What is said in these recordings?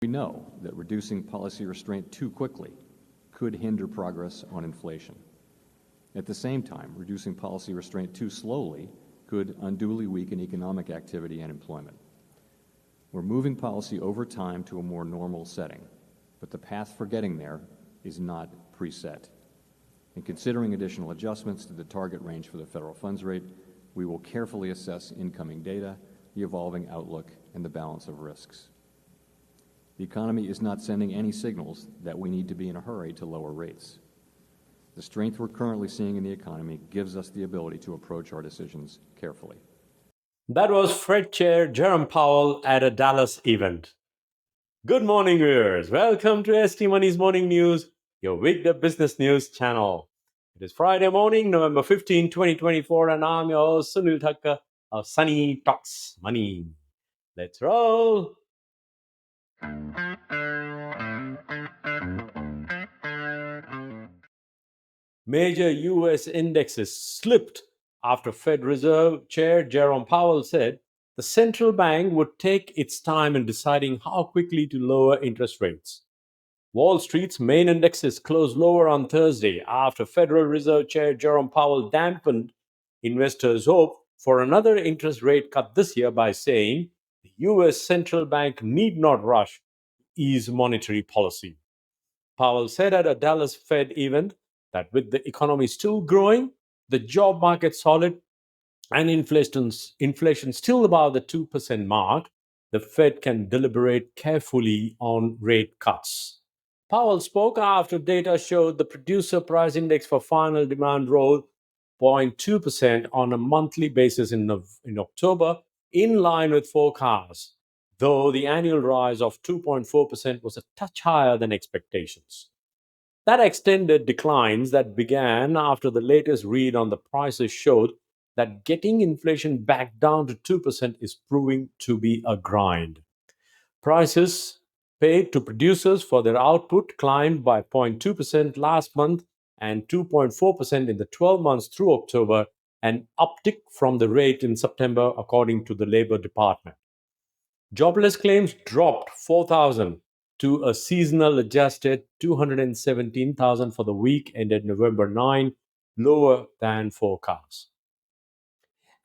know that reducing policy restraint too quickly could hinder progress on inflation. At the same time, reducing policy restraint too slowly could unduly weaken economic activity and employment. We're moving policy over time to a more normal setting, but the path for getting there is not preset. In considering additional adjustments to the target range for the federal funds rate, we will carefully assess incoming data, the evolving outlook, and the balance of risks. The economy is not sending any signals that we need to be in a hurry to lower rates. The strength we're currently seeing in the economy gives us the ability to approach our decisions carefully. That was Fed Chair Jerome Powell at a Dallas event. Good morning, viewers. Welcome to ST Money's Morning News, your weekday business news channel. It is Friday morning, November 15, 2024, and I'm your host, Sunil Thakker of Sunny Talks Money. Let's roll. Major U.S. indexes slipped after Fed Reserve Chair Jerome Powell said the central bank would take its time in deciding how quickly to lower interest rates. Wall Street's main indexes closed lower on Thursday after Federal Reserve Chair Jerome Powell dampened investors' hope for another interest rate cut this year by saying the U.S. central bank need not rush to ease monetary policy. Powell said at a Dallas Fed event that with the economy still growing, the job market solid, and inflation still above the 2% mark, the Fed can deliberate carefully on rate cuts. Powell spoke after data showed the producer price index for final demand rose 0.2% on a monthly basis in October, in line with forecasts, though the annual rise of 2.4% was a touch higher than expectations. That extended declines that began after the latest read on the prices showed that getting inflation back down to 2% is proving to be a grind. Prices paid to producers for their output climbed by 0.2% last month and 2.4% in the 12 months through October, an uptick from the rate in September, according to the Labor Department. Jobless claims dropped 4,000 to a seasonal adjusted 217,000 for the week ended November 9, lower than forecast.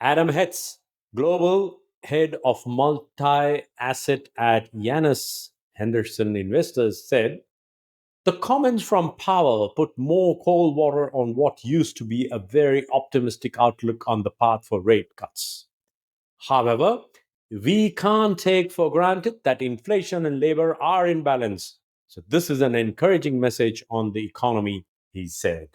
Adam Hetz, global head of multi-asset at Janus Henderson Investors, said, "The comments from Powell put more cold water on what used to be a very optimistic outlook on the path for rate cuts. However, we can't take for granted that inflation and labor are in balance. So this is an encouraging message on the economy," he said.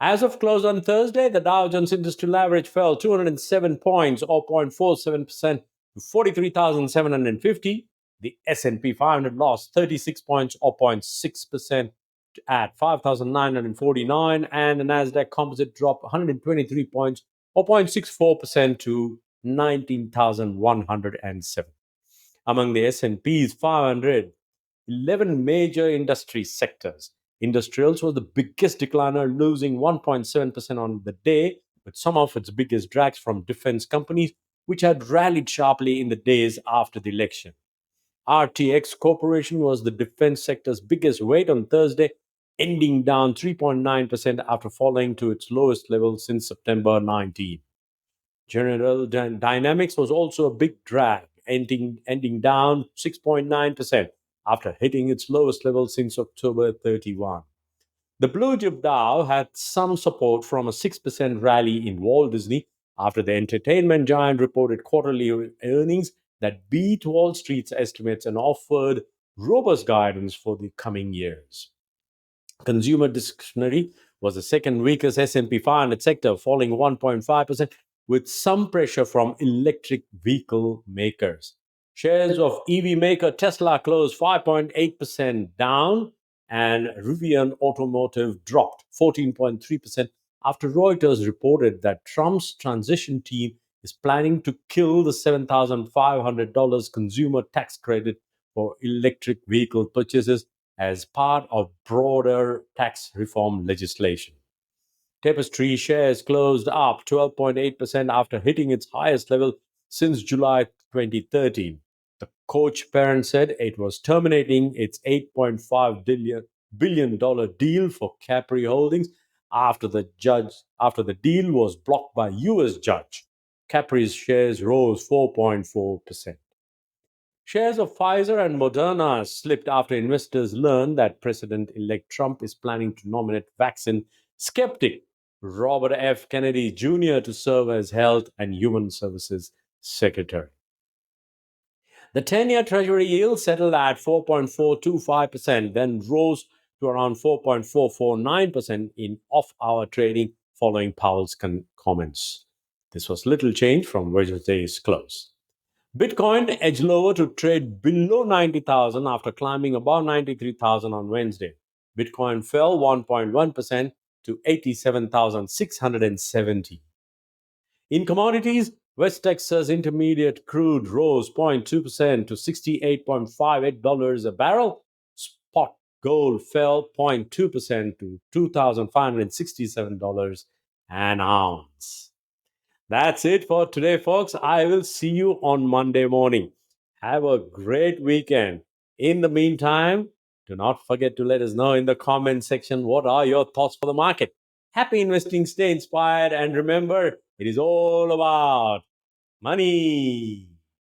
As of close on Thursday, the Dow Jones Industrial Average fell 207 points, or 0.47%, to 43,750. The S&P 500 lost 36 points, or 0.6%, at 5,949. And the Nasdaq Composite dropped 123 points, or 0.64%, to 19,107. Among the S&P's 500, 11 major industry sectors. Industrials was the biggest decliner, losing 1.7% on the day, with some of its biggest drags from defense companies, which had rallied sharply in the days after the election. RTX Corporation was the defense sector's biggest weight on Thursday, ending down 3.9% after falling to its lowest level since September 19. General Dynamics was also a big drag, ending down 6.9% after hitting its lowest level since October 31. The Blue Chip Dow had some support from a 6% rally in Walt Disney after the entertainment giant reported quarterly earnings that beat Wall Street's estimates and offered robust guidance for the coming years. Consumer discretionary was the second weakest S&P 500 sector, falling 1.5%, with some pressure from electric vehicle makers. Shares of EV maker Tesla closed 5.8% down, and Rivian Automotive dropped 14.3% after Reuters reported that Trump's transition team is planning to kill the $7,500 consumer tax credit for electric vehicle purchases as part of broader tax reform legislation. Tapestry shares closed up 12.8% after hitting its highest level since July 2013. The Coach parent said it was terminating its $8.5 billion deal for Capri Holdings after the deal was blocked by U.S. judge. Capri's shares rose 4.4%. Shares of Pfizer and Moderna slipped after investors learned that President-elect Trump is planning to nominate vaccine skeptic Robert F. Kennedy Jr. to serve as Health and Human Services Secretary. The 10-year Treasury yield settled at 4.425%, then rose to around 4.449% in off-hour trading following Powell's comments. This was little change from Wednesday's close. Bitcoin edged lower to trade below 90,000 after climbing above 93,000 on Wednesday. Bitcoin fell 1.1% to 87,670. In commodities, West Texas Intermediate crude rose 0.2% to $68.58 a barrel. Spot gold fell 0.2% to $2,567 an ounce. That's it for today, folks. I will see you on Monday morning. Have a great weekend. In the meantime, do not forget to let us know in the comment section what are your thoughts for the market. Happy investing, stay inspired, and remember, it is all about money.